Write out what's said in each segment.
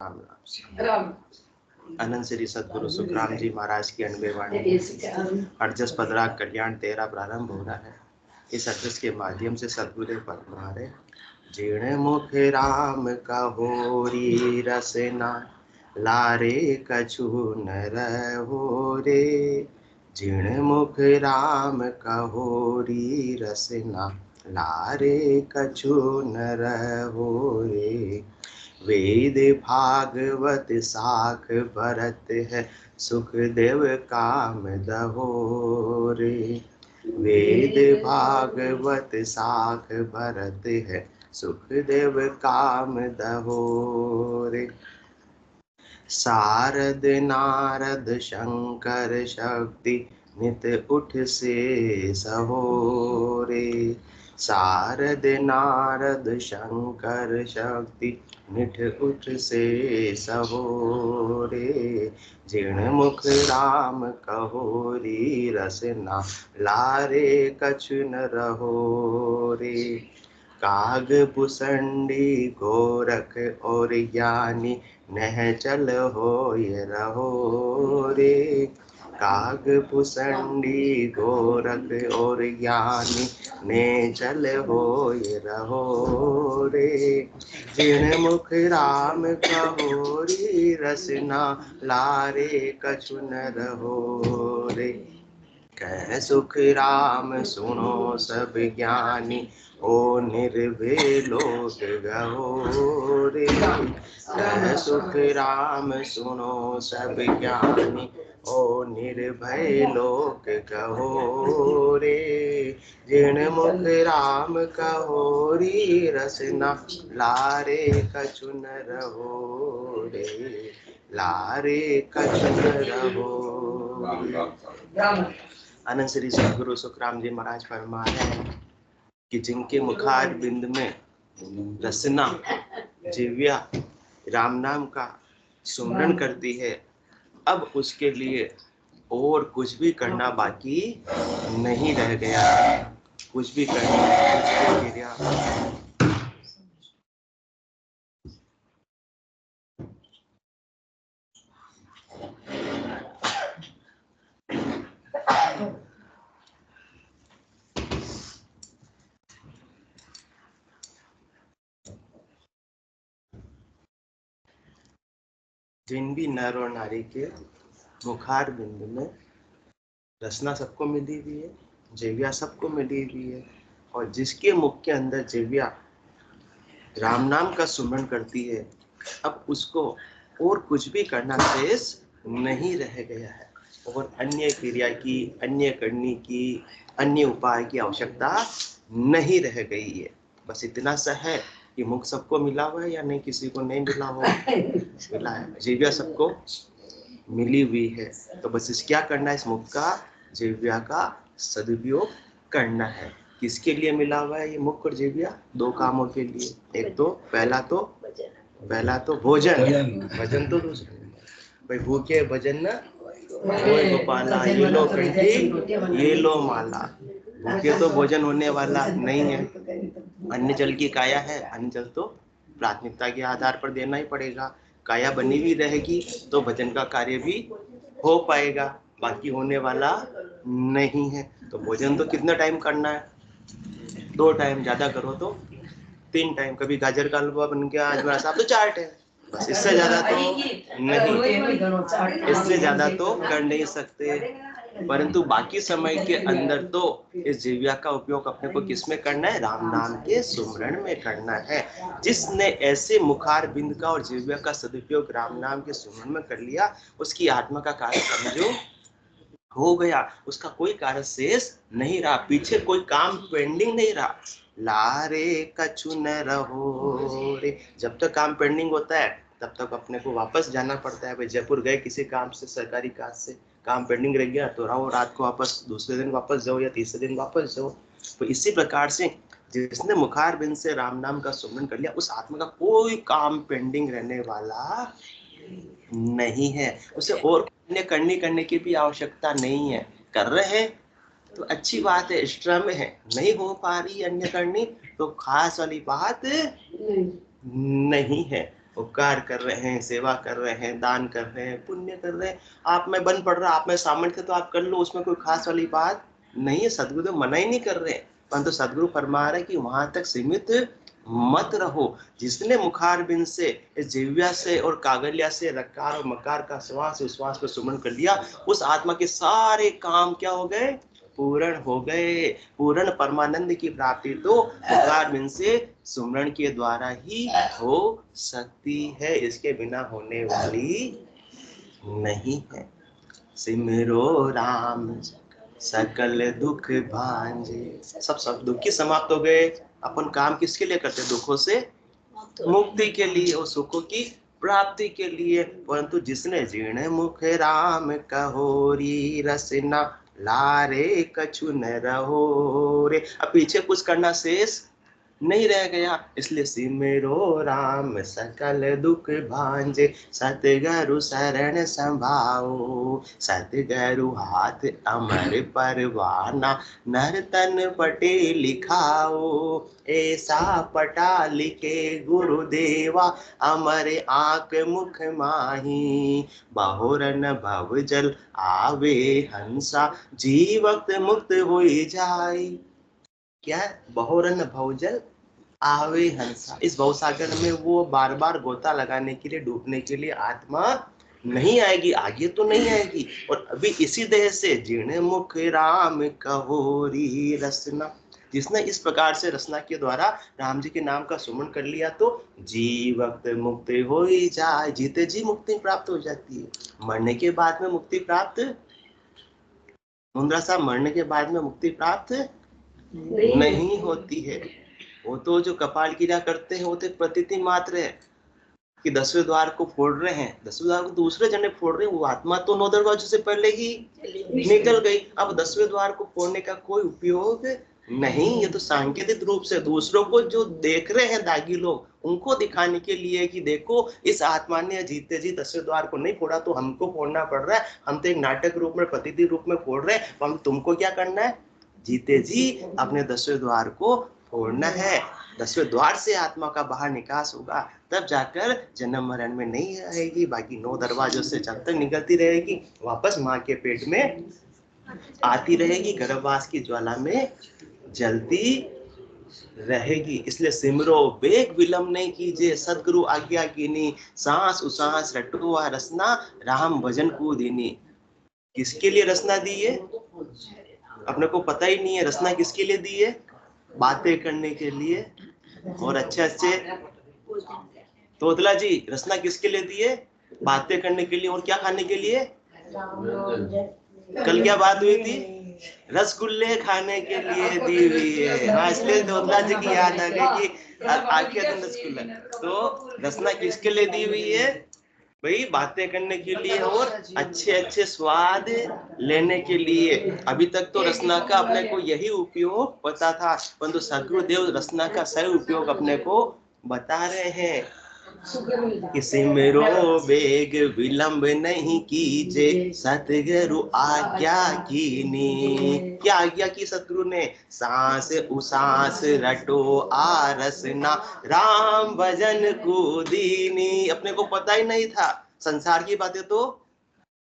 राम राम। अनंत श्री सदगुरु सुखराम जी महाराज की अनबे वाणी अड़जस पदरा कल्याण तेरा प्रारंभ हो रहा है। इस अड्रस के माध्यम से सदगुरुदेव परमारे जीर्ण मुख राम का होरी रसना लारे कछु न रहो रे। जीर्ण मुख राम का होरी रसना लारे कछु न रहो रे। वेद भागवत साख भरत है सुखदेव काम दहो रे। वेद भागवत साख भरत है सुखदेव काम दहो रे। सारद नारद शंकर शक्ति नित उठ से सहोरे। सारद नारद शंकर शक्ति निठ उठ से सहोरे। जीर्ण मुख राम कहोरी रसना लारे कछु न रहो रे। काग भुसंडी गोरख और ज्ञानी नह चल हो ये रहो रे। काग भुसंडी गोरख और ज्ञानी ने चल हो ये रहो रे। जीर्ण मुख राम कहोरी रसना लारे कछु न रहो रे। कह सुख राम सुनो सब ज्ञानी ओ निर्भय लोक गहो रे। कह सुख राम सुनो सब ज्ञानी ओ निर्भय लोक कहो रे। जीर्ण मुख राम कहोरी रसना लारे कछु न रहो रे। लारे कछु न रहो। अनंत श्री सदगुरु सुखराम जी महाराज फरमा है कि जिनके मुखार बिंद में रसना जिव्या राम नाम का सुमरण करती है, अब उसके लिए और कुछ भी करना बाकी नहीं रह गया है। कुछ भी करना जिन भी नर और नारी के मुखार बिंदु में रसना सबको मिली हुई है, जिव्या सबको मिली हुई है, और जिसके मुख के अंदर जिव्या राम नाम का सुमरण करती है, अब उसको और कुछ भी करना शेष नहीं रह गया है और अन्य क्रिया की, अन्य करने की, अन्य उपाय की आवश्यकता नहीं रह गई है। बस इतना सा है कि मुख सबको मिला हुआ है या नहीं, किसी को नहीं मिला हो, मिला है। जिव्या सबको मिली हुई है, तो बस इस क्या करना है, इस मुख का, जिव्या का सदुपयोग करना है। किसके लिए मिला हुआ है ये मुख और जिव्या? दो कामों के लिए। एक तो पहला तो भोजन, भजन तो दूसरा भाई, भूखे भजन न होए गोपाला, ये लो कंठी ये लो माला। भूखे तो भोजन होने वाला नहीं है। अन्य जल की काया है, अन्य जल तो प्राथमिकता के आधार पर देना ही पड़ेगा। काया बनी हुई रहेगी तो भजन का कार्य भी हो पाएगा, बाकी होने वाला नहीं है। तो भोजन तो कितना टाइम करना है? 2 टाइम, ज्यादा करो तो 3 टाइम। कभी गाजर का हलवा बन गया आज मेरा साहब तो 4 टाइम, बस इससे ज्यादा तो नहीं, इससे ज्यादा तो कर नहीं सकते। परंतु बाकी समय के अंदर तो इस जिव्या का उपयोग अपने को किसमें करना है? राम नाम के सुमरण में करना है। जिसने ऐसे मुखार बिंद का और जिव्या का सदुपयोग राम नाम के सुमरण में कर लिया, उसकी आत्मा का कार्य समझो हो गया, उसका कोई कार्य शेष नहीं रहा, पीछे कोई काम पेंडिंग नहीं रहा। लारे कछु न रहो रे। जब तक काम पेंडिंग होता है तब तक अपने को वापस जाना पड़ता है। भाई जयपुर गए किसी काम से, सरकारी काज से, काम पेंडिंग रह गया तो रहो, रात को वापस, दूसरे दिन वापस जाओ या तीसरे दिन वापस जाओ। तो इसी प्रकार से जिसने मुखार बिंद से राम नाम का सुमरण कर लिया, उस आत्मा का कोई काम पेंडिंग रहने वाला नहीं है। उसे और करने की भी आवश्यकता नहीं है। कर रहे हैं तो अच्छी बात है, एक्स्ट्रा में है। नहीं हो पा रही अन्य करनी तो खास वाली बात नहीं है। उपकार कर रहे हैं, सेवा कर रहे हैं, दान कर रहे हैं, पुण्य कर रहे हैं, आप में बन पड़ रहा, आप में सामर्थ्य तो आप कर लो, उसमें कोई खास वाली बात नहीं है। सदगुरुदेव मना ही नहीं कर रहे, परंतु सदगुरु फरमा रहे कि वहां तक सीमित मत रहो। जिसने मुखार बिंद से, जिव्या से और कागलिया से रकार और मकार का श्वास उश्वास को सुमन कर लिया, उस आत्मा के सारे काम क्या हो गए? पूर्ण हो गए। पूर्ण परमानंद की प्राप्ति तो मुखार बिंद से सुमरण के द्वारा ही हो सकती है, इसके बिना होने वाली नहीं है। सिमरो राम सकल दुख भांजे। सब दुखी समाप्त हो गए। अपन काम किसके लिए करते? दुखों से मुक्ति के लिए और सुखों की प्राप्ति के लिए। परंतु जिसने जीर्ण मुख राम कहोरी रसना लारे कछु न रहो रे, अब पीछे कुछ करना शेष नहीं रह गया। इसलिए सिमरो राम सकल दुख भांजे, सतगुरु शरण संभाओ, सतगुरु हाथ अमर परवाना, नर तन पटे लिखाओ, ऐसा पटा लिखे गुरुदेवा, अमर आंख मुख माही, बहुरन भव जल आवे हंसा, जीवत मुक्त हुई जाई। क्या है? बहुरन भवजल आवे हंसा। इस भवसागर में वो बार बार गोता लगाने के लिए, डूबने के लिए आत्मा नहीं आएगी, आगे तो नहीं आएगी। और अभी इसी देह से जीर्ण मुख राम कहोरी रसना, जिसने इस प्रकार से रसना के द्वारा राम जी के नाम का सुमन कर लिया तो जीवत मुक्त हो ही जाए, जीते जी मुक्ति प्राप्त हो जाती है। मरने के बाद में मुक्ति प्राप्त, मुंद्रा साहब, मरने के बाद में मुक्ति प्राप्त नहीं होती है। वो तो जो कपाल क्रिया करते हैं वो तो प्रतीति मात्र है कि 10वें द्वार को फोड़ रहे हैं, 10वें द्वार को दूसरे जने फोड़ रहे हैं, वो आत्मा तो 9 दरवाजों से पहले ही निकल गई। अब 10वें द्वार को फोड़ने का कोई उपयोग नहीं। ये तो सांकेतिक रूप से दूसरों को जो देख रहे हैं दागी लोग, उनको दिखाने के लिए कि देखो इस आत्मा ने जीते जी 10वें द्वार को नहीं फोड़ा तो हमको फोड़ना पड़ रहा है, हम तो एक नाटक रूप में, प्रतीति रूप में फोड़ रहे हैं, हम तुमको क्या करना है? जीते जी अपने 10वें द्वार को फोड़ना है। 10वें द्वार से आत्मा का बाहर निकास होगा, तब जाकर जन्म मरण में नहीं आएगी। बाकी 9 दरवाजों से जब तक निकलती रहेगी, वापस माँ के पेट में आती रहेगी, गर्भवास की ज्वाला में जलती रहेगी। इसलिए सिमरो बेग विलंब नहीं कीजिए, सदगुरु आज्ञा कीनी, सांस उसास रटुआ रसना, राम भजन को दीनी। किसके लिए रसना दी है? अपने को पता ही नहीं है रसना किसके लिए दी है? बातें करने के लिए और अच्छे अच्छे। तोतला जी, रसना किसके लिए दी है? बातें करने के लिए और क्या खाने के लिए? कल क्या बात हुई थी? रसगुल्ले खाने के लिए दी हुई है। हाँ, इसलिए तोतला जी की याद आ गई कि आखिर दिन रसगुल्ला। तो रसना किसके लिए दी हुई है? भाई बातें करने के लिए और अच्छे अच्छे स्वाद लेने के लिए। अभी तक तो रसना का अपने को यही उपयोग पता था, परंतु सदगुरुदेव रसना का सही उपयोग अपने को बता रहे हैं कि सिमरो बेग विलंब नहीं कीजे, सतगुरु आज्ञा कीनी। क्या आज्ञा की सतगुरु ने? सांस उसास रटो आरसना, राम भजन को दीनी। अपने को पता ही नहीं था, संसार की बातें तो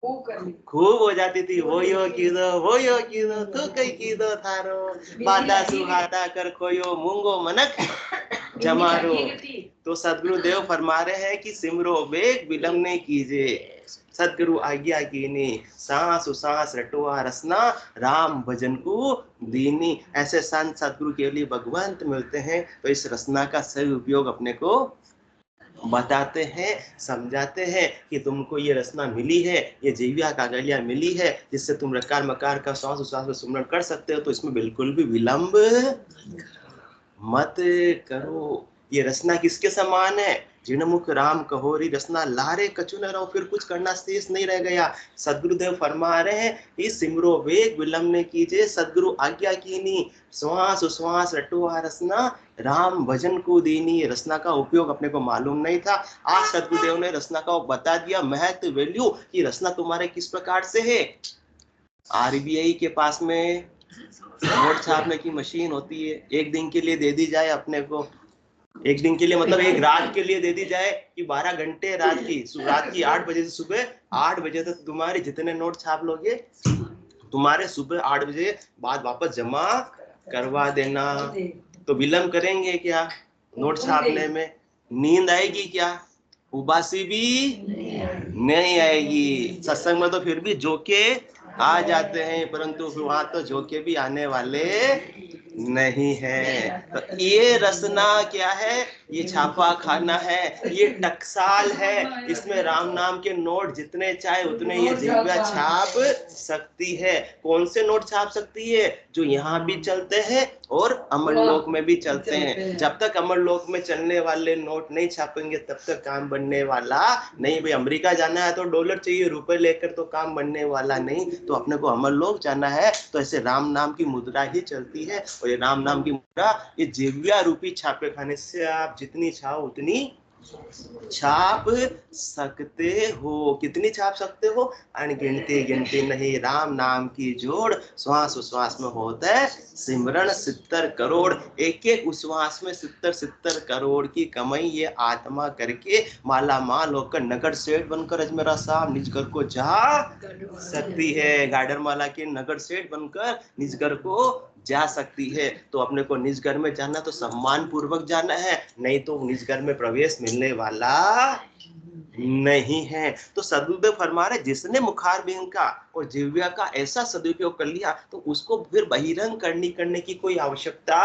खूब हो जाती थी। वो यो कीदो तू कई कीदो थारो, बादा सुहाता कर कोयो मुंगो मनक जमारो। तो सदगुरु देव फरमा रहे हैं कि सिमरो बेग विलंब नहीं कीजिए, सदगुरु आज्ञा कीनी, सांस उसास रटुआ रसना, राम भजन को दीनी। ऐसे संत सदगुरु के लिए भगवंत मिलते हैं। तो इस रसना का सही उपयोग अपने को बताते हैं, समझाते हैं कि तुमको ये रसना मिली है, ये जीविया कागलिया मिली है, जिससे तुम रकार मकार का श्वास उश्वास में सुमरण कर सकते हो। तो इसमें बिल्कुल भी विलंब मत करो। ये रसना किसके समान है? जिनमुख राम कहोरी रसना, लारे कछु न रहो, फिर कुछ करना शेष नहीं रह गया। सदगुरुदेव फरमा रहे हैं कि सिमरो वेग विलंब ने कीजिए, सदगुरु आज्ञा कीनी, श्वास उश्वास रटुआ रसना, राम भजन को दीनी। रसना का उपयोग अपने को मालूम नहीं था, आज सदगुरुदेव ने रसना का बता दिया, महत्व, वैल्यू कि रसना तुम्हारे किस प्रकार से है। आरबीआई के पास में नोट छापने की मशीन होती है, एक दिन के लिए दे दी जाए अपने को, एक दिन के लिए मतलब एक रात के लिए दे दी जाए कि 12 घंटे रात की 8 बजे से सुबह 8 बजे तक तुम्हारे जितने नोट छाप लोगे तुम्हारे सुबह 8 बजे बाद वापस जमा करवा देना। तो विलंब करेंगे क्या नोट छापने में? नींद आएगी क्या? उबासी भी नहीं आएगी। सत्संग में तो फिर भी झोंके आ जाते हैं, परंतु वहां तो झोंके भी आने वाले नहीं है। तो ये रसना क्या है? ये छापा खाना है, ये टकसाल है। इसमें राम नाम के नोट जितने चाहे उतने ये जिह्वा छाप सकती है। कौन से नोट छाप सकती है? जो यहाँ भी चलते हैं और अमरलोक में भी चलते हैं। जब तक अमरलोक में चलने वाले नोट नहीं छापेंगे तब तक काम बनने वाला नहीं। भाई अमेरिका जाना है तो डॉलर चाहिए, रुपए लेकर तो काम बनने वाला नहीं। तो अपने को अमरलोक जाना है तो ऐसे राम नाम की मुद्रा ही चलती है। और ये राम नाम की मुद्रा ये जिव्या रूपी छापे खाने से आप जितनी छाओ उतनी छाप सकते हो। कितनी छाप सकते हो? अनगिनती गिनती नहीं। राम नाम की जोड़ श्वास उश्वास में होता है सिमरण 70 करोड़। एक एक उश्वास में 70 करोड़ की कमाई ये आत्मा करके माला माल होकर नगर सेठ बनकर अजमेरा साहब निज घर को जा सकती है। गाडर माला के नगर सेठ बनकर निज घर को जा सकती है। तो अपने को निज घर में जाना तो सम्मान पूर्वक जाना है, नहीं तो निज घर में प्रवेश मिलने वाला नहीं है। तो सदगुरुदेव फरमा रहे जिसने मुखारबिंद का और जिव्या का ऐसा सदुपयोग कर लिया तो उसको फिर बहिरंग करने की कोई आवश्यकता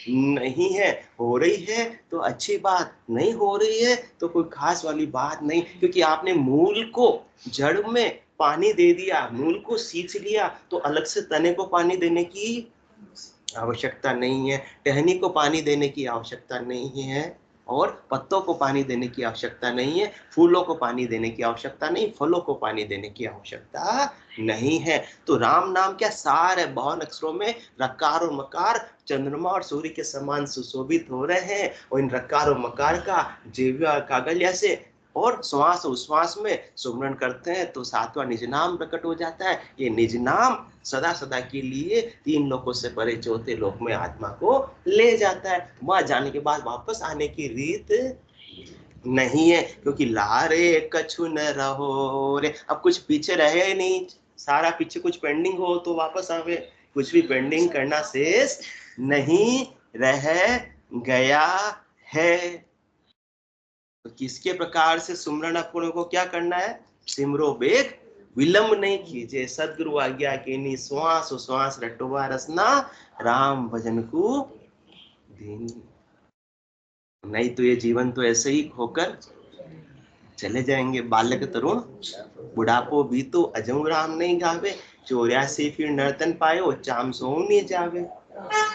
नहीं है। हो रही है तो अच्छी बात, नहीं हो रही है तो कोई खास वाली बात नहीं। क्योंकि आपने मूल को जड़ में पानी दे दिया, मूल को सींच लिया, तो अलग से तने को पानी देने की आवश्यकता नहीं है, टहनी को पानी देने की आवश्यकता नहीं है, और पत्तों को पानी देने की आवश्यकता नहीं है, फूलों को पानी देने की आवश्यकता नहीं, फलों को पानी देने की आवश्यकता नहीं है। तो राम नाम क्या सार है? 52 अक्षरों में रकार और मकार चंद्रमा और सूर्य के समान सुशोभित हो रहे हैं। और इन रकार और मकार का जिह्वा कागलिया से और श्वास उश्वास में सुमरण करते हैं तो सातवां निज नाम प्रकट हो जाता है। ये निज नाम सदा सदा के लिए 3 लोकों से परे चौथे लोक में आत्मा को ले जाता है। वहां जाने के बाद वापस आने की रीत नहीं है, क्योंकि लारे कछु न रहो रे। अब कुछ पीछे रहे ही नहीं, सारा पीछे कुछ पेंडिंग हो तो वापस आवे, कुछ भी पेंडिंग करना शेष नहीं रह गया है। तो किसके प्रकार से सुमरण अपने को क्या करना है? सिमरो बेग विलंब नहीं कीजिए, सदगुरु आज्ञा के श्वास उश्वास रटवा रसना राम भजन को देनी। नहीं तो ये जीवन तो ऐसे ही होकर चले जाएंगे। बालक तरुण बुढ़ापो भी तो अजम राम नहीं गावे, 84 फिर नर्तन पायो चाम सो नहीं जावे।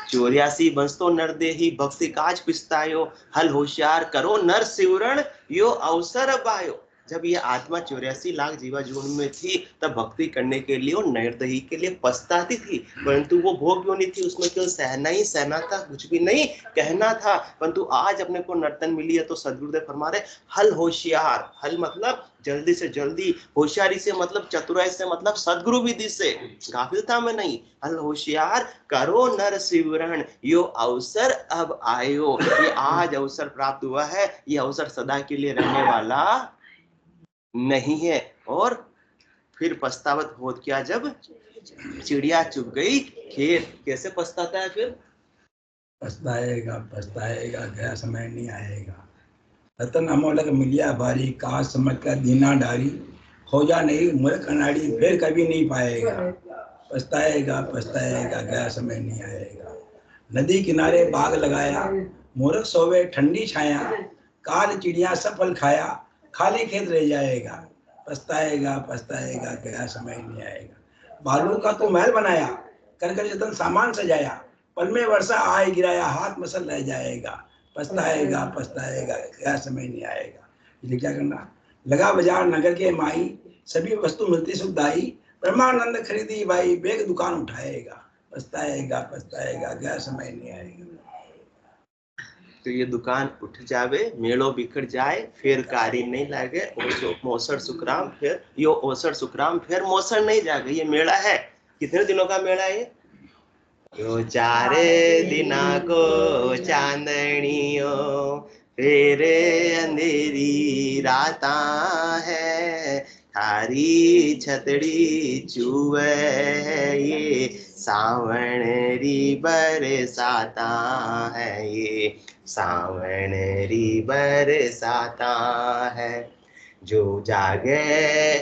84 बंस तो नर दे ही भक्ति काज पिस्तायो, हल होशियार करो नर सिवरण यो अवसर बायो। जब ये आत्मा 84 लाख जीवा जीवन में थी तब भक्ति करने के लिए और नरदही के लिए पछताती थी, परंतु वो भोग क्यों नहीं थी? उसमें केवल सहना ही सहना था, कुछ भी नहीं कहना था। परंतु आज अपने को नर्तन मिली है तो सदगुरुदेव फरमा रहे हल होशियार। हल मतलब जल्दी से जल्दी, होशियारी से मतलब चतुराई से मतलब सदगुरु विधि से, गाफिलता में नहीं। हल होशियार करो नर सिवरण यो अवसर अब आयो। ये आज अवसर प्राप्त हुआ है, ये अवसर सदा के लिए रहने वाला नहीं है। और फिर पछतावत हो क्या? जब चिड़िया चुग गई खेत। कैसे पछताता है फिर? पछताएगा पछताएगा, गया समय नहीं आएगा। रतन अमोलक मिलिया भारी, कहा समझ कर दीना डारी, खोजा नहीं मूर्ख अनाड़ी, फिर कभी नहीं पाएगा। पछताएगा पछताएगा, गया समय नहीं आएगा। नदी किनारे बाग लगाया, मूर्ख सोवे ठंडी छाया, काल चिड़िया सफल खाया, खाली खेत रह जाएगा। पछताएगा पछताएगा, गया समय नहीं आएगा। बालू का तो महल बनाया, कर कर जतन सामान सजाया, पल में वर्षा आए गिराया, हाथ मसल रह जाएगा। पछताएगा पछताएगा, गया समय नहीं आएगा। इसलिए क्या करना? लगा बाजार नगर के माई, सभी वस्तु मिलती सुखदाई, ब्रह्मानंद खरीदी भाई, बेग दुकान उठाएगा। पछताएगा पछताएगा, गया समय नहीं आएगा। तो ये दुकान उठ जावे, मेड़ो बिखर जाए, फिर कारी नहीं लागे, मौसर सुखराम फिर यो ओसर सुखराम फिर मौसर नहीं जागे। ये मेला है, कितने दिनों का मेला है? यो चारे दिना को चांदनियो फिर अंधेरी राता है, थारी छतड़ी चुवे है ये सावण री बरसाता है, ये सावण री बरसाता है। जो जागे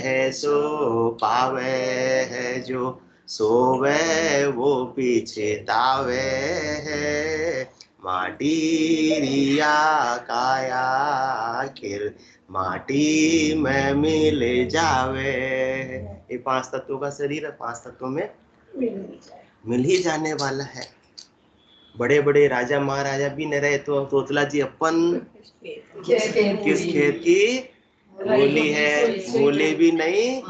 है सो पावे है, जो सोवे वो पीछे है, माटी रिया काया आखिर माटी में मिल जावे। ये 5 तत्वों का शरीर है, 5 तत्वों में मिल ही जाने वाला है। बड़े बड़े राजा महाराजा भी न रहे तो तोतला जी अपन किस खेत की मूली है, मूली भी नहीं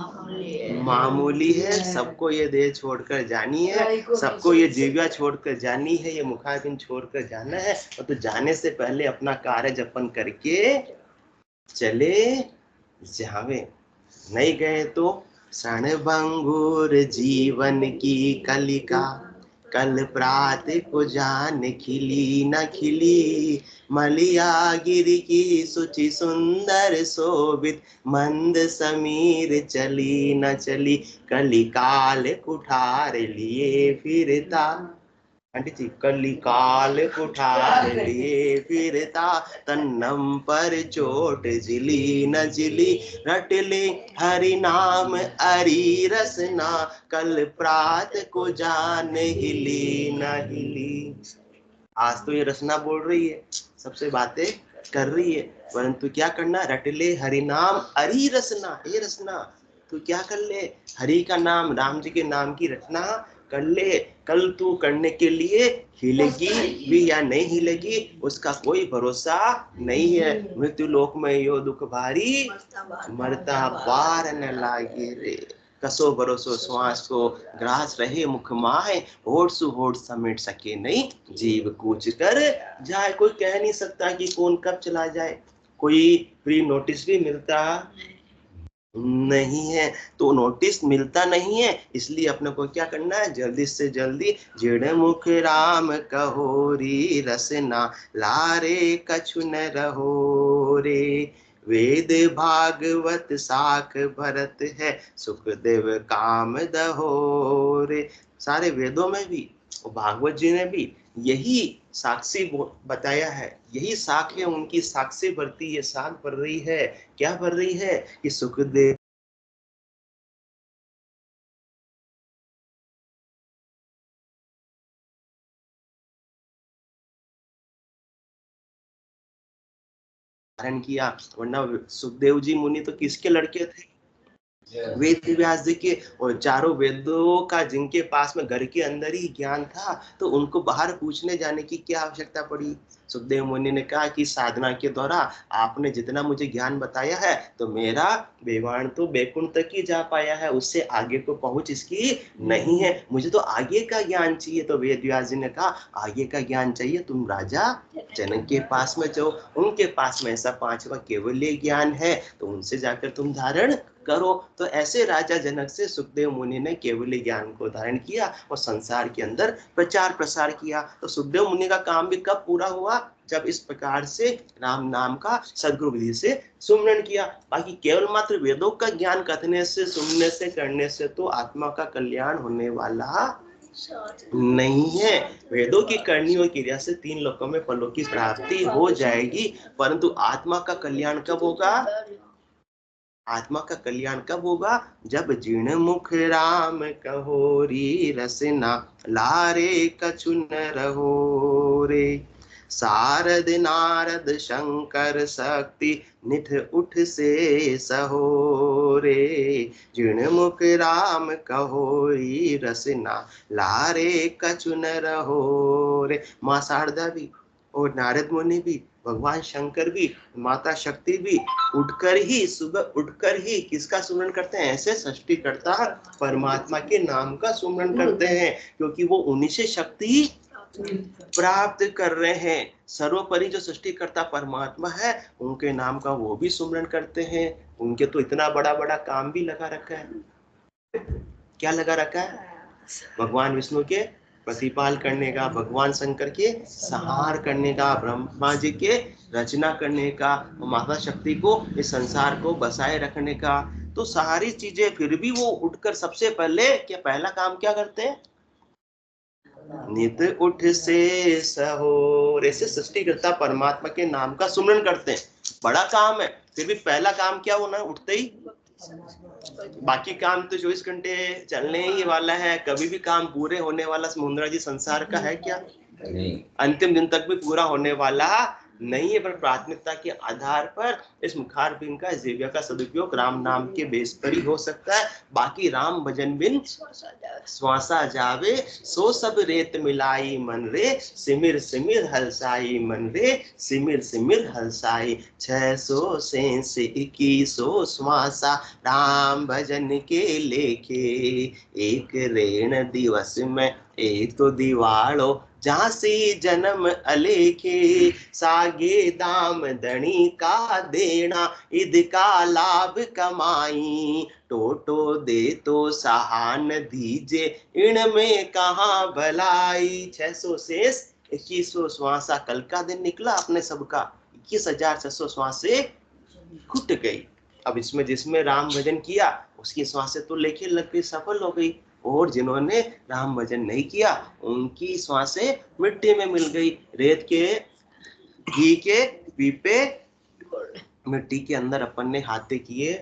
मामूली है। सबको ये देह छोड़कर जानी है, सबको ये जीव्या छोड़कर जानी है, ये मुखारबिंद छोड़कर जाना है। और तो जाने से पहले अपना कार्य जपन करके चले जावे, नहीं गए तो क्षणभंगुर जीवन की कलिका, कल प्रात को जान खिली न खिली, मलिया गिर की सुचि सुंदर शोभित, मंद समीर चली न चली, कलिकाल कुठार लिए फिरता। आंटी जी, कलिकाल कुठार लिए फिरता, तन्नम पर चोट जिली न जिली, रट ले हरि नाम अरी रसना, कल प्रात को जान हिली न हिली। आज तो ये रसना बोल रही है, सबसे बातें कर रही है, परंतु क्या करना, रट ले हरि नाम अरी रसना। ये रसना तू क्या कर ले, हरि का नाम, राम जी के नाम की रचना कर ले। कल तू करने के लिए हिलेगी भी या नहीं हिलेगी उसका कोई भरोसा नहीं है। मृत्यु लोक में यो दुख भारी, मरता बार न लागे रे, कसो भरोसो श्वास को ग्रास रहे मुख माहे, होठ सु होठ समेट सके नहीं जीव कूच कर जाए। कोई कह नहीं सकता कि कौन कब चला जाए, कोई प्री नोटिस भी मिलता नहीं है। तो नोटिस मिलता नहीं है, इसलिए अपने को क्या करना है, जल्दी से जल्दी जिण मुख राम कहोरी रसना, लारे कछु न रहो रे। वेद भागवत साख भरत है, सुखदेव काम दहो रे। सारे वेदों में भी और भागवत जी ने भी यही साक्षी बताया है, यही साख है उनकी, साक्षी भरती है, साख भर रही है। क्या भर रही है कि सुखदेव धारण किया, वरना सुखदेव जी मुनि तो किसके लड़के थे, वेद व्यास जी के। और चारों वेदों का जिनके पास में घर के अंदर ही ज्ञान था, तो उनको बाहर पूछने जाने की क्या आवश्यकता पड़ी। सुखदेव मुनि ने कहा कि साधना के द्वारा आपने जितना मुझे ज्ञान बताया है, तो मेरा बेवाण तो बैकुंठ तक ही जा पाया है, उससे आगे को पहुंच इसकी नहीं है, मुझे तो आगे का ज्ञान चाहिए। तो वेद व्यास जी ने कहा आगे का ज्ञान चाहिए, तुम राजा जनक के पास में जाओ, उनके पास में ऐसा 5वां केवल्य ज्ञान है, तो उनसे जाकर तुम धारण करो। तो ऐसे राजा जनक से सुखदेव मुनि ने केवल ज्ञान को धारण किया और संसार के अंदर प्रचार प्रसार किया। तो सुखदेव मुनि का काम भी कब पूरा हुआ, जब इस प्रकार से राम नाम का सदगुरु विधि से सुमरण किया। बाकी केवल मात्र वेदों का ज्ञान कथने से, सुनने से, करने से तो आत्मा का कल्याण होने वाला नहीं है। वेदों की करनी और क्रिया से 3 लोकों में फलों की प्राप्ति हो जाएगी, परंतु आत्मा का कल्याण कब होगा, आत्मा का कल्याण कब होगा, जब जिण मुख राम कहोरी रसना, लारे कछु न रहो रे। सारद नारद शंकर शक्ति निठ उठ से सहो रे, जिण मुख राम कहोरी रसना, लारे कछु न रहो रे। माँ शारदा भी और नारद मुनि भी, भगवान शंकर भी, माता शक्ति भी उठकर ही, सुबह उठकर ही किसका सुमरण करते हैं, ऐसे सृष्टिकर्ता परमात्मा के नाम का सुमरण करते हैं, क्योंकि वो उन्हीं से शक्ति प्राप्त कर रहे हैं। सर्वोपरि जो सृष्टिकर्ता परमात्मा है, उनके नाम का वो भी सुमरण करते हैं। उनके तो इतना बड़ा बड़ा काम भी लगा रखा है। क्या लगा रखा है, भगवान विष्णु के प्रतिपाल करने का, भगवान शंकर के संहार करने का, ब्रह्मा जी के रचना करने का, माता शक्ति को इस संसार को बसाए रखने का। तो सारी चीजें, फिर भी वो उठकर सबसे पहले क्या पहला काम क्या करते हैं? नित उठ से सहोर, ऐसे सृष्टिकर्ता परमात्मा के नाम का सुमरन करते हैं। बड़ा काम है, फिर भी पहला काम क्या होना? उठते ही। बाकी काम तो 24 घंटे चलने ही वाला है, कभी भी काम पूरे होने वाला समुद्रा जी संसार का है क्या? नहीं। अंतिम दिन तक भी पूरा होने वाला नहीं है, पर प्राथमिकता के आधार पर इस मुखार बिन का, जिव्या का सदुपयोग राम नाम के बेस पर ही हो सकता है। बाकी राम भजन बिन श्वासा जावे, सो सब रेत मिलाई मन रे, सिमिर सिमिर हलसाई मन रे, सिमिर सिमिर हलसाई। 600 से 2100 श्वासा राम भजन के लेखे, एक रेण दिवस में एक तो दिवालो, झांसी जन्म अलेखे, सागे दाम दणी का देना, ईद का लाभ कमाई, टोटो दे तो सहान दीजे, इनमें कहाँ भलाई। 600 शेष 2100 श्वासा, कल का दिन निकला अपने सबका, 21,600 श्वासे घुट गई। अब इसमें जिसमें राम भजन किया उसकी श्वासें तो लेके लग गई, सफल हो गई, और जिन्होंने राम भजन नहीं किया उनकी श्वासें मिट्टी में मिल गई। रेत के घी के पीपे मिट्टी के अंदर अपन ने हाथे किए,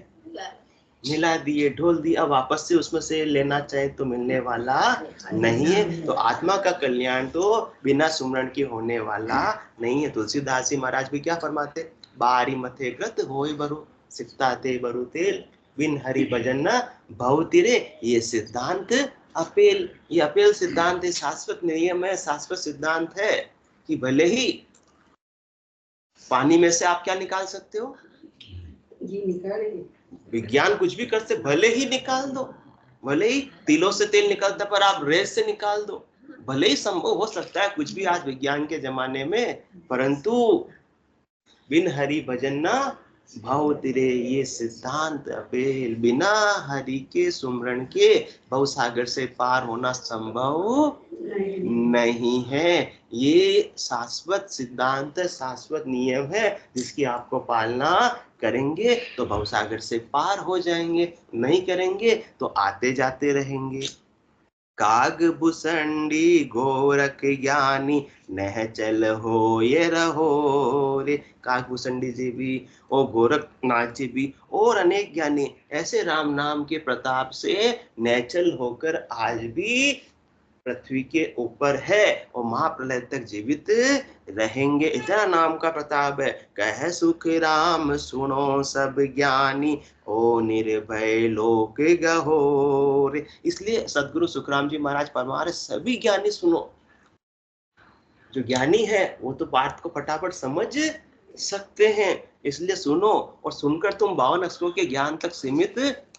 मिला दिए, ढोल दिया, अब वापस से उसमें से लेना चाहे तो मिलने वाला नहीं है। तो आत्मा का कल्याण तो बिना सुमरण के होने वाला नहीं है। तुलसीदास जी महाराज भी क्या फरमाते? बारी मथे कृत होय बरु, सिकता ते बरु तेल, बिन हरि भजन न भव तिरे। ये सिद्धांत अपेल, ये अपेल सिद्धांत है, शाश्वत नियम है, शाश्वत सिद्धांत है कि भले ही पानी में से आप क्या निकाल सकते हो? विज्ञान कुछ भी कर सकते, भले ही निकाल दो, भले ही तिलों से तेल निकलता पर आप रेस से निकाल दो, भले ही संभव हो सकता है कुछ भी आज विज्ञान के जमाने में, परंतु बिन हरि भजन ना भव तिरे, ये सिद्धांत अपेल। बिना हरि के सुमरण के भव सागर से पार होना संभव नहीं है। ये शाश्वत सिद्धांत, शाश्वत नियम है, जिसकी आपको पालना करेंगे तो भवसागर से पार हो जाएंगे, नहीं करेंगे तो आते जाते रहेंगे। काग भुसंडी गोरख ज्ञानी, नह चल हो ये रहो रे। काग भुसंडी जी भी और गोरखनाथ जी भी और अनेक ज्ञानी ऐसे राम नाम के प्रताप से नैचल होकर आज भी पृथ्वी के ऊपर है और महाप्रलय तक जीवित रहेंगे। इतना नाम का प्रताप है। कह सुख राम सुनो सब ज्ञानी, ओ निर्भय लोक गहोर। इसलिए सदगुरु सुखराम जी महाराज फरमा रहे सभी ज्ञानी सुनो। जो ज्ञानी है वो तो बात को फटाफट समझ सकते हैं, इसलिए सुनो, और सुनकर तुम 52 अक्षरों के ज्ञान तक सीमित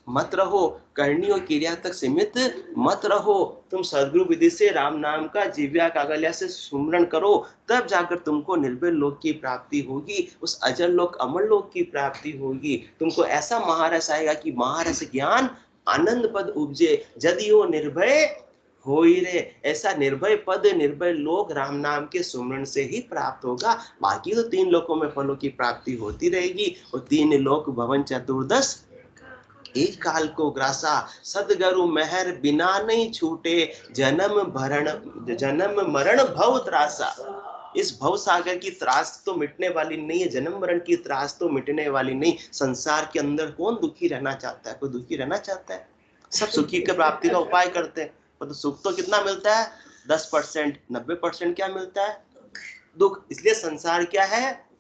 मत रहो, करनी और क्रिया तक सीमित मत रहो। तुम सदगुरु विधि से राम नाम का जीव्या कागल्या से सुमरण करो, तब जाकर तुमको निर्भय लोक की प्राप्ति होगी, उस अजर लोक अमर लोक की प्राप्ति होगी। तुमको ऐसा महारस आएगा कि महारस ज्ञान आनंद पद उपजे, जदियो निर्भय होई रे। ऐसा निर्भय पद, निर्भय लोक राम नाम के सुमरण से ही प्राप्त होगा। बाकी तो 3 लोकों में फलों की प्राप्ति होती रहेगी, और 3 लोक भवन चतुर्दश एक काल को ग्रासा। सदगुरु मेहर बिना नहीं छूटे, जन्म मरण भव त्रासा। इस भव सागर की त्रास तो मिटने वाली नहीं है, जन्म मरण की त्रास तो मिटने वाली नहीं। संसार के अंदर कौन दुखी रहना चाहता है? कोई दुखी रहना चाहता है? सब सुखी की प्राप्ति का उपाय करते हैं, तो सुख तो कितना मिलता है? 10%, 90% क्या मिलता है? दुख। इसलिए संसार क्या है?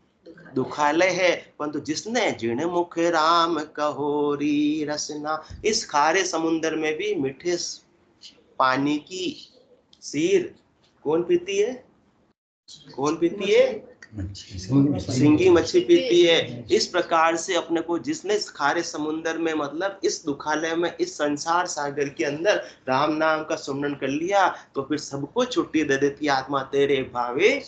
दुखालय है। परंतु जिसने जिण मुख राम कहोरी रसना, इस खारे समुद्र में भी मीठे पानी की सीर कौन पीती है? कौन पीती है? सिंगी मच्छी पीती है। इस प्रकार से अपने को जिसने इस खारे समुद्र में, मतलब इस दुखालय में, इस संसार सागर के अंदर राम नाम का सुमरन कर लिया, तो फिर सबको छुट्टी दे देती आत्मा, तेरे भावे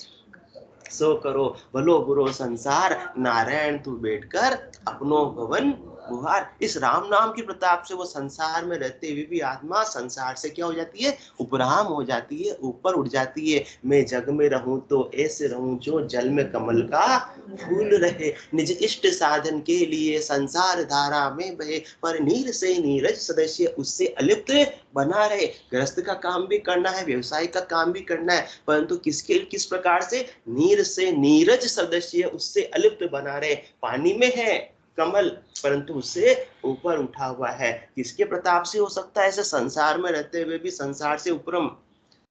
सो करो, भलो बुरो संसार नारायण तू बैठकर अपनो भवन गुहार। इस राम नाम के प्रताप से वो संसार में रहते हुए भी आत्मा संसार से क्या हो जाती है, उपराम हो जाती है, ऊपर उठ जाती है। मैं जग में रहूं तो ऐसे रहूं जो जल में कमल का फूल रहे, निज इष्ट साधन के लिए संसार धारा में बहे, पर नीर से नीरज सदस्य उससे अलिप्त बना रहे। गृहस्थ का काम भी करना है, व्यवसाय का काम भी करना है, परंतु किस प्रकार से, नीर से नीरज सदस्य उससे अलिप्त बना रहे। पानी में है कमल परंतु उससे ऊपर उठा हुआ है। किसके प्रताप से हो सकता है ऐसे, संसार में रहते हुए भी संसार से उपरम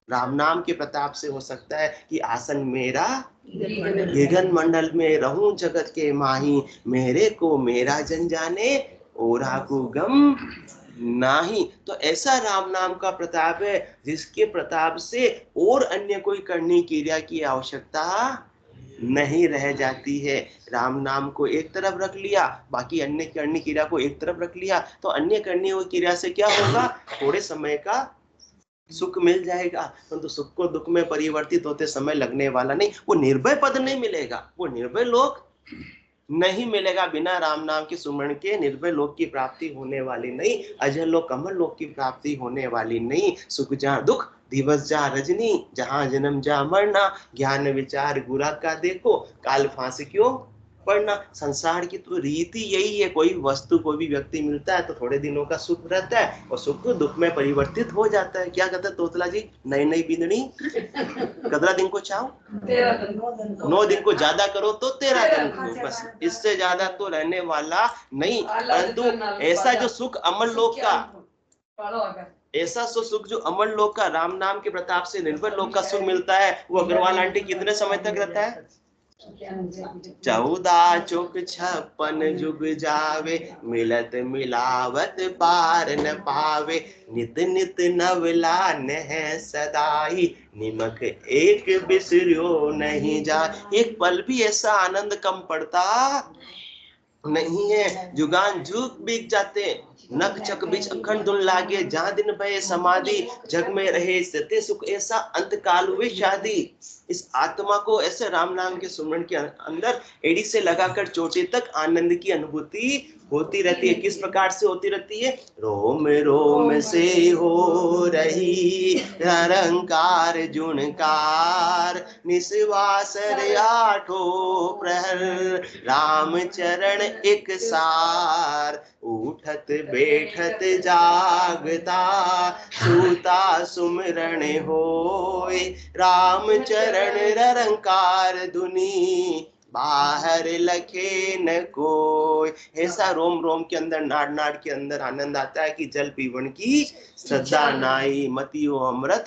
राम नाम के प्रताप से हो सकता है कि आसन मेरा गगन मंडल में रहूं जगत के माही, मेरे को मेरा जन जाने ओरा को गम नाही। तो ऐसा राम नाम का प्रताप है जिसके प्रताप से और अन्य कोई करनी क्रिया की आवश्यकता नहीं रह जाती है। राम नाम को एक तरफ रख लिया, बाकी अन्य करनी क्रिया को एक तरफ रख लिया, तो अन्य करनी हुई क्रिया से क्या होगा, थोड़े समय का सुख मिल जाएगा, परंतु सुख को दुख में परिवर्तित होते समय लगने वाला नहीं। वो निर्भय पद नहीं मिलेगा, वो निर्भय लोक नहीं मिलेगा। बिना राम नाम के सुमरण के निर्भय लोक की प्राप्ति होने वाली नहीं, अजय लोक कमल लोक की प्राप्ति होने वाली नहीं। सुख जहाँ दुख दिवस जा रजनी, जहाँ जन्म जा मरना, ज्ञान विचार गुरा का देखो, काल फांस क्यों पढ़ना। संसार की तो रीति यही है, कोई वस्तु कोई भी व्यक्ति मिलता है तो थोड़े दिनों का सुख रहता है और सुख दुख में परिवर्तित हो जाता है। क्या कहता है तोतला जी, नई नई बिंदनी कदरा दिन को चाहो, 9 दिन को ज्यादा करो तो 13 दिन को, बस इससे ज्यादा तो रहने वाला नहीं। परंतु ऐसा जो सुख अमर लोक का, ऐसा सुख जो अमर लोक का राम नाम के प्रताप से निर्भर लोक का सुख मिलता है, वो अग्रवाल आंटी कितने समय तक रहता है, 14 चौक 56 जुग जावे, मिलत मिलावत पार न पावे, नित नित नवला है सदाई, निमक एक बिसरियो नहीं जा। एक पल भी ऐसा आनंद कम पड़ता नहीं है। जुगान जुग बीत जाते, नख चक बीच अखंड धुन लागे, जहाँ दिन भय समाधि, जग में रहे सत्य सुख ऐसा, अंत काल हुए शादी। इस आत्मा को ऐसे राम नाम के सुमरण के अंदर एड़ी से लगाकर चोटी तक आनंद की अनुभूति होती रहती है। किस प्रकार से होती रहती है, रोम रोम से हो रही निरंकार जुनकार, निस्वासर आठों प्रहर, राम चरण एक सार, उठत बैठत जागता, सूता सुमरण होय, राम चरण निरंकार धुनी, बाहर लखे न कोई। ऐसा रोम रोम के अंदर नाड़ नाड़ के अंदर आनंद आता है कि जल पीवन की श्रद्धा नाई, मतियो अमृत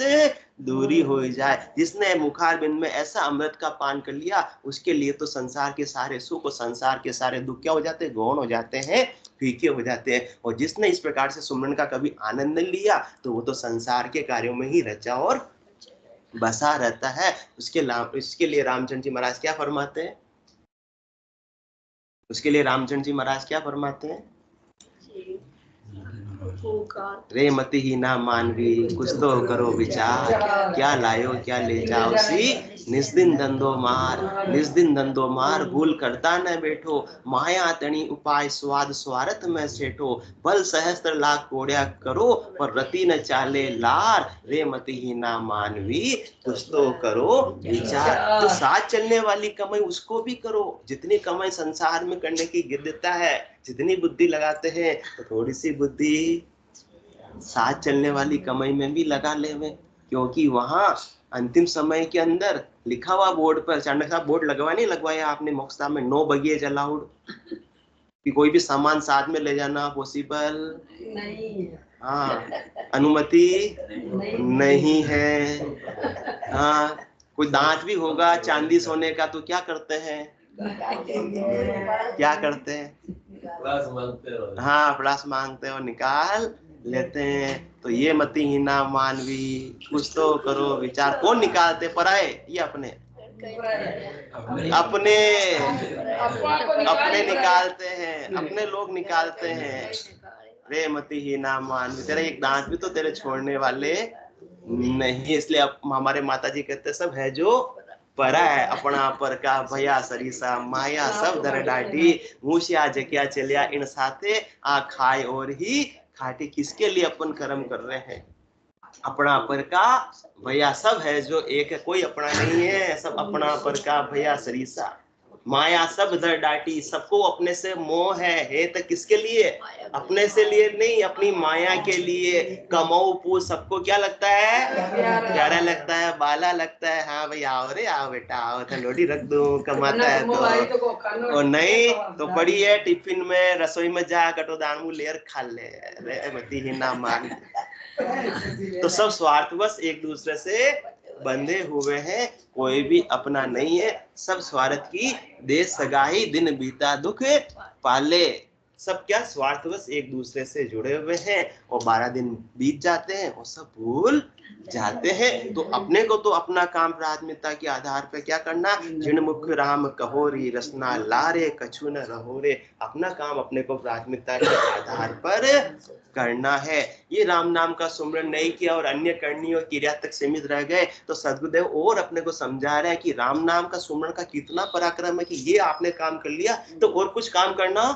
दूरी हो जाए। जिसने मुखार बिंद में ऐसा अमृत का पान कर लिया, उसके लिए तो संसार के सारे सुख और संसार के सारे दुख क्या हो जाते हैं, गौण हो जाते हैं, फीके हो जाते हैं। और जिसने इस प्रकार से सुमरन का कभी आनंद लिया तो वो तो संसार के कार्यों में ही रचा और बसा रहता है। उसके लिए रामचंद्र जी महाराज क्या फरमाते हैं, उसके लिए रामचंद्र जी महाराज क्या फरमाते हैं, रे मति ही ना मानवी, कुछ तो करो विचार, क्या लायो क्या ले जाओ सी, निस्दिन धंधो मार, निस्दिन धंधो मार, भूल करता न बैठो, माया तणी उपाय स्वाद स्वार्थ में सेठो, बल सहस्त्र लाख कोड़िया करो, पर रति न चाले लार, रे मति ही ना मानवी, कुछ तो करो विचार। जो साथ चलने वाली कमाई उसको भी करो, जितनी कमाई संसार में करने की गिरता है, जितनी बुद्धि लगाते हैं, तो थोड़ी सी बुद्धि साथ चलने वाली कमाई में भी लगा ले में, क्योंकि वहां अंतिम समय के अंदर लिखा हुआ बोर्ड पर, चाणक्य साहब बोर्ड लगवाया नहीं लगवाया आपने मोक्षधाम में, 9 बगेज अलाउड, कि कोई भी सामान साथ में ले जाना पॉसिबल नहीं, हाँ अनुमति नहीं है। हाँ कोई दांत भी होगा चांदी सोने का तो क्या करते हैं, क्या करते हैं, हाँ प्लस मांगते हो, निकाल लेते हैं। तो ये मति ही ना मानवी, कुछ तो करो विचार। कौन निकालते, पराए ये अपने अपने अपने निकालते हैं, अपने लोग निकालते हैं। रे मति ही ना मानवी, तेरा एक दांत भी तो तेरे छोड़ने वाले नहीं। इसलिए अब हमारे माता जी कहते सब है जो परा है अपना पर का भया सरीसा माया सब दर डाटी मूसिया जकिया चलिया इन साथे आ खाए और ही खाटी। किसके लिए अपन कर्म कर रहे हैं? अपना पर का भैया सब है जो एक है, कोई अपना नहीं है, सब अपना पर का भैया सरीसा माया सब दर डाटी। सबको अपने से मोह है तो किसके लिए? अपने से लिए नहीं, अपनी माया के लिए। कमाओ पू सबको क्या लगता है? प्यारा लगता है, बाला लगता है। हाँ भाई आओ रे, आओ बेटा आओ, तो लोटी रख दूं, कमाता है तो। और नहीं तो पड़ी है टिफिन में, रसोई में जा कटो दानू लेर खा ले, मती ही ना मान। तो सब स्वार्थवश एक दूसरे से बंधे हुए हैं, कोई भी अपना नहीं है। सब स्वार्थ की देश सगाई, दिन बीता दुख पाले। सब क्या स्वार्थवश एक दूसरे से जुड़े हुए हैं, और 12 दिन बीत जाते हैं और सब भूल जाते हैं। तो अपने को तो अपना काम प्राथमिकता के आधार पर क्या करना? जिन मुख राम कहोरी रसना लारे कछु न रहोरे। अपना काम अपने को प्राथमिकता के आधार पर करना है। ये राम नाम का सुमरन नहीं किया और अन्य करनी और क्रिया तक सीमित रह गए, तो सदगुरुदेव और अपने को समझा रहे हैं कि राम नाम का सुमरन का कितना पराक्रम है कि ये आपने काम कर लिया तो और कुछ काम करना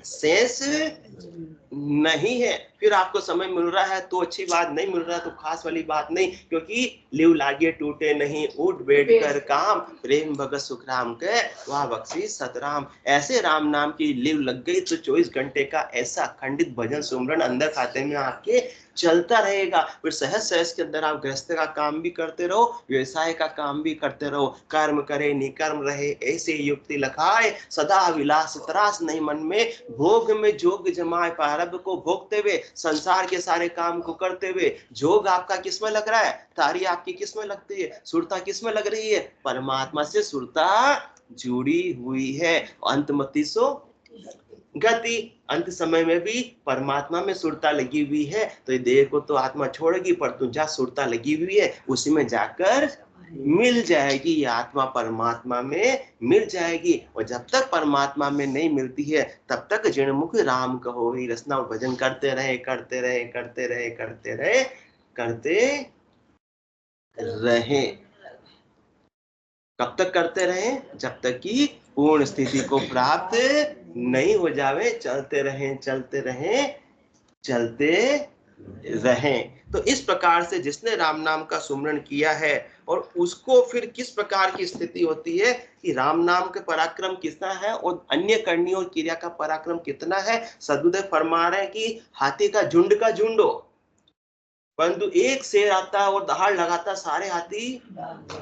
शेष नहीं है। फिर आपको समय मिल रहा है तो अच्छी बात, नहीं मिल रहा है तो खास वाली बात नहीं, क्योंकि लिव लागे टूटे नहीं, उठ बैठ कर काम, प्रेम भगत सुख राम के वाह बख्शी सतराम। ऐसे राम नाम की लिव लग गई तो 24 घंटे का ऐसा अखंडित भजन सुमरन अंदर खाते में आपके चलता रहेगा। फिर सहज सहज के अंदर आप गृहस्थ का काम भी करते रहो, व्यवसाय का काम भी करते रहो। कर्म करे निकर्म रहे ऐसे युक्ति लखाए, सदा विलास त्रास नहीं मन में, भोग में जोग जमाए, प्रारब्ध को भोगते हुए संसार के सारे काम को करते हुए। जोग आपका किसमें लग रहा है? तारी आपकी किसमें लगती है? सुरता किसमें लग रही है? परमात्मा से सुरता जुड़ी हुई है। अंतमति सो गति, अंत समय में भी परमात्मा में सुरता लगी हुई है। तो ये देह को तो आत्मा छोड़ेगी, पर तू जा सुरता लगी हुई है उसी में जाकर मिल जाएगी। ये आत्मा परमात्मा में मिल जाएगी, और जब तक परमात्मा में नहीं मिलती है तब तक जिणमुख राम कहो ही रसना भजन करते रहे करते रहे करते रहे करते रहे करते रहे। कब तक करते रहे? जब तक कि पूर्ण स्थिति को प्राप्त नहीं हो जावे। चलते रहें चलते रहें चलते रहें। तो इस प्रकार से जिसने राम नाम का सुमरन किया है और उसको फिर किस प्रकार की स्थिति होती है कि राम नाम के पराक्रम कितना है और अन्य करनी और क्रिया का पराक्रम कितना है। सदगुरुदेव फरमा रहे हैं कि हाथी का झुंड हो, परंतु एक शेर आता है और दहाड़ लगाता, सारे हाथी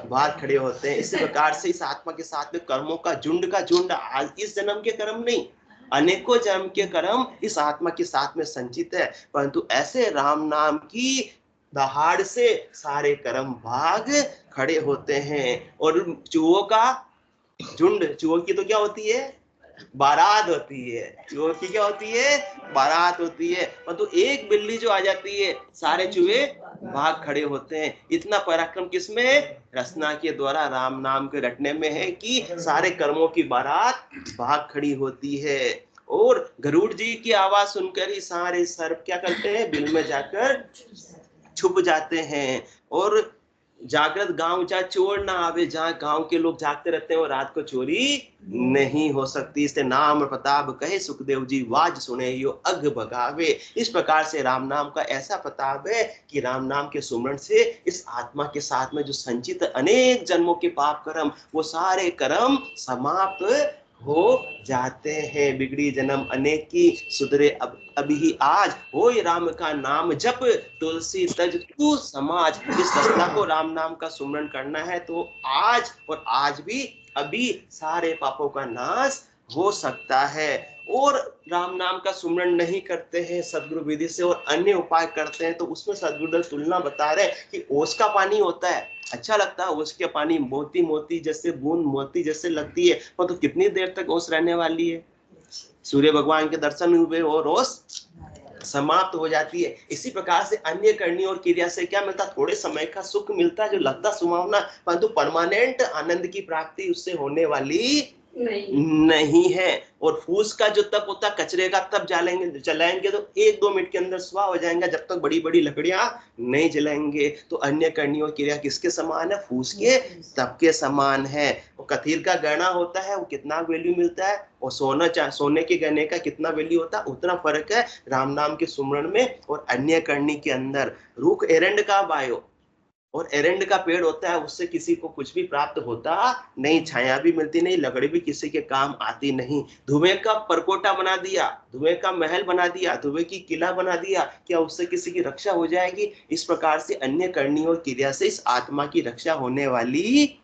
भाग खड़े होते हैं। इसी प्रकार से इस आत्मा के साथ में कर्मों का झुंड आज इस जन्म के कर्म नहीं, अनेकों जन्म के कर्म इस आत्मा के साथ में संचित है, परंतु ऐसे राम नाम की दहाड़ से सारे कर्म भाग खड़े होते हैं। और चूहों का झुंड, चूहों की तो क्या होती है? बारात होती है। चूहों की क्या होती है? बारात होती है। परंतु एक बिल्ली जो आ जाती है सारे चूहे भाग खड़े होते हैं। इतना पराक्रम किसमें? रचना के द्वारा राम नाम के रटने में है कि सारे कर्मों की बारात भाग खड़ी होती है। और गरुड़ जी की आवाज सुनकर ही सारे सर्प क्या करते हैं? बिल में जाकर छुप जाते हैं। और जागृत गांव चाहे चोर ना आवे, जहाँ गांव के लोग जागते रहते हैं और रात को चोरी नहीं हो सकती। इससे नाम प्रताप कहे सुखदेव जी, वाज सुने यो अग भगावे। इस प्रकार से राम नाम का ऐसा प्रताप है कि राम नाम के सुमरण से इस आत्मा के साथ में जो संचित अनेक जन्मों के पाप कर्म, वो सारे कर्म समाप्त हो जाते हैं। बिगड़ी जन्म अनेक की, सुधरे अब अभी ही आज, होय राम का नाम जप, तुलसी तज तू समाज। इस रचना को राम नाम का सुमरन करना है तो आज और आज भी अभी सारे पापों का नाश हो सकता है। और राम नाम का सुमरन नहीं करते हैं सदगुरु विधि से और अन्य उपाय करते हैं, तो उसमें सदगुरुदेव तुलना बता रहे हैं कि ओस का पानी होता है, अच्छा लगता है ओस के पानी, मोती मोती जैसे बूंद मोती जैसे लगती है, पर तो कितनी देर तक ओस रहने वाली है? सूर्य भगवान के दर्शन हुए और ओस समाप्त हो जाती है। इसी प्रकार से अन्य करनी और क्रिया से क्या मिलता? थोड़े समय का सुख मिलता जो लगता सुहावना, परंतु परमानेंट आनंद की प्राप्ति उससे होने वाली नहीं है। और फूस का जो तप होता है कचरे का, तब जलाएंगे तो 1-2 मिनट के अंदर स्वाह हो जाएगा, जब तक बड़ी बड़ी लकड़ियां नहीं जलाएंगे। तो अन्य करणीय क्रिया किसके समान है? फूस के तप के समान है। और कथीर का गहना होता है वो कितना वैल्यू मिलता है, और सोने के गहने का कितना वैल्यू होता है, उतना फर्क है राम नाम के सुमरण में और अन्य करणी के अंदर। रुख एरंड का बायो, और एरंड का पेड़ होता है, उससे किसी को कुछ भी प्राप्त होता नहीं, छाया भी मिलती नहीं, लकड़ी भी किसी के काम आती नहीं। धुएं का परकोटा बना दिया, धुएं का महल बना दिया, धुएं की किला बना दिया, क्या उससे किसी की रक्षा हो जाएगी? इस प्रकार से अन्य करनी और क्रिया से इस आत्मा की रक्षा होने वाली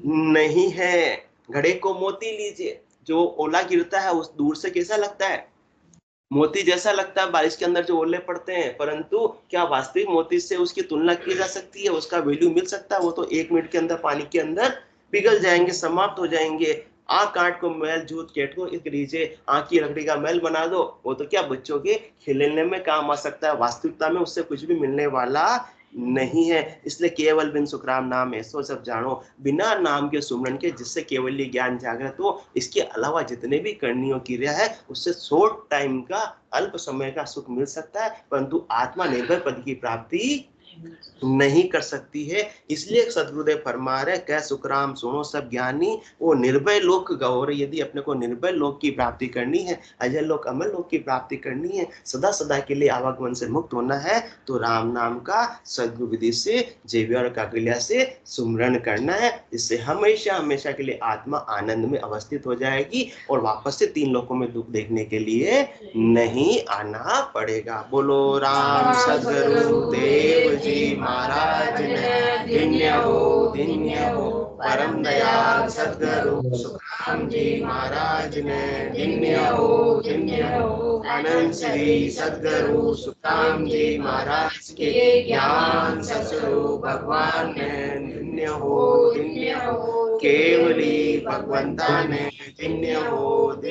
नहीं है। घड़े को मोती लीजिए, जो ओला गिरता है उस दूर से कैसा लगता है? मोती जैसा लगता है, बारिश के अंदर जो ओले पड़ते हैं, परंतु क्या वास्तविक मोती से उसकी तुलना की जा सकती है? उसका वैल्यू मिल सकता है? वो तो 1 मिनट के अंदर पानी के अंदर पिघल जाएंगे, समाप्त हो जाएंगे। आंख काट को मैल जूत केट को एक नीचे आंख की लकड़ी का मैल बना दो, वो तो क्या बच्चों के खेलने में काम आ सकता है, वास्तविकता में उससे कुछ भी मिलने वाला नहीं है। इसलिए केवल बिन सुखराम नाम ऐसो सब जानो, बिना नाम के सुमरन के, जिससे केवल ज्ञान जागृत हो। इसके अलावा जितने भी करनीय क्रिया है उससे शॉर्ट टाइम का, अल्प समय का सुख मिल सकता है, परंतु आत्मा निर्भय पद की प्राप्ति नहीं कर सकती है। इसलिए सदगुरुदेव फरमा रहे, कह सुखराम सुनो सब ज्ञानी, वो निर्भय लोक गौर। यदि अपने को निर्भय लोक की प्राप्ति करनी है, अजय लोक अमर लोक की प्राप्ति करनी है, सदा सदा के लिए आवागमन से मुक्त होना है, तो राम नाम का सदगुरु विधि से जेव्य और काकलिया से सुमरण करना है। इससे हमेशा हमेशा के लिए आत्मा आनंद में अवस्थित हो जाएगी और वापस से 3 लोकों में दुख देखने के लिए नहीं आना पड़ेगा। बोलो राम सदगुरु देव जी महाराज ने धन्य हो। परम दयाल सदगुरु सुखराम जी महाराज ने धन्य हो। अनंत श्री सदगुरु सुखराम जी महाराज के ज्ञान सदस्वरूप भगवान ने धन्य हो। केवली भगवंता ने धन्य हो।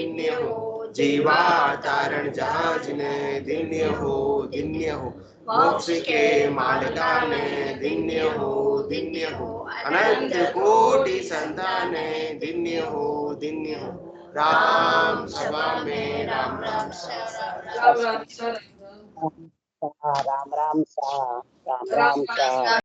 जीवातारण जहाज ने धन्य हो। मोक्ष के मालिका ने धन्य हो। अनंत कोटि संतान ने धन्य हो। राम सभा में राम राम राम राम सा, राम राम सा, राम राम सा।